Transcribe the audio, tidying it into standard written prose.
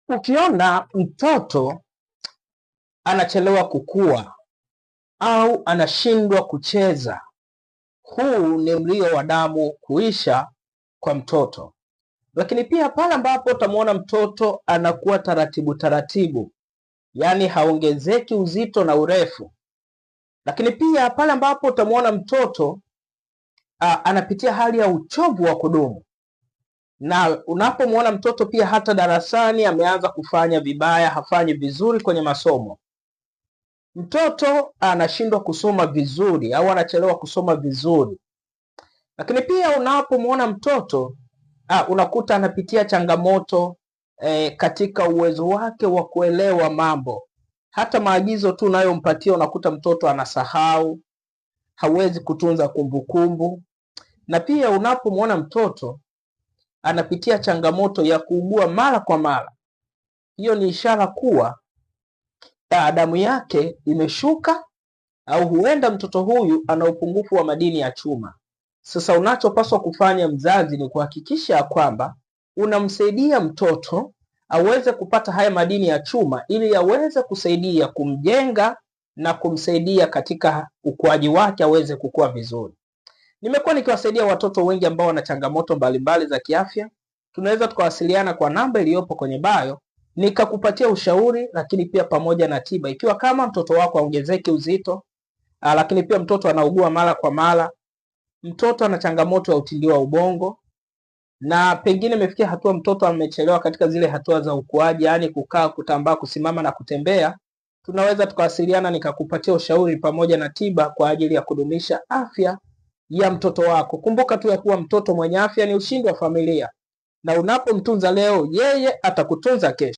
Ukiona mtoto anachelewa kukua au anashindwa kucheza, huu ni mlio wa damu kuisha kwa mtoto. Lakini pia pale ambapo utamwona mtoto anakuwa taratibu taratibu, yaani haongezeki uzito na urefu. Lakini pia pale ambapo utamwona mtoto anapitia hali ya uchovu wa kudumu, na unapomwona mtoto pia hata darasani ameanza kufanya vibaya, hafanyi vizuri kwenye masomo, mtoto anashindwa kusoma vizuri au anachelewa kusoma vizuri. Lakini pia unapomwona mtoto unakuta anapitia changamoto katika uwezo wake wa kuelewa mambo. Hata maagizo tu unayompatia unakuta mtoto anasahau, hawezi kutunza kumbukumbu. Na pia unapomwona mtoto anapitia changamoto ya kuugua mara kwa mara, hiyo ni ishara kuwa damu yake imeshuka, au huenda mtoto huyu ana upungufu wa madini ya chuma. Sasa unachopaswa kufanya mzazi ni kuhakikisha kwamba unamsaidia mtoto aweze kupata haya madini ya chuma, ili aweze kusaidia kumjenga na kumsaidia katika ukuaji wake aweze kukua vizuri. Nimekuwa nikiwasaidia watoto wengi ambao wana changamoto mbalimbali za kiafya. Tunaweza tukawasiliana kwa namba iliyopo kwenye bio, nikakupatia ushauri, lakini pia pamoja na tiba. Ikiwa kama mtoto wako haongezeki uzito, lakini pia mtoto anaugua mara kwa mara, mtoto ana changamoto ya utindio wa ubongo, na pengine imefikia hatua mtoto amechelewa katika zile hatua za ukuaji, yani kukaa, kutambaa, kusimama na kutembea, tunaweza tukawasiliana nikakupatia ushauri pamoja na tiba kwa ajili ya kudumisha afya ya mtoto wako. Kumbuka tu ya kuwa mtoto mwenye afya ni ushindi wa familia, na unapomtunza leo, yeye atakutunza kesho.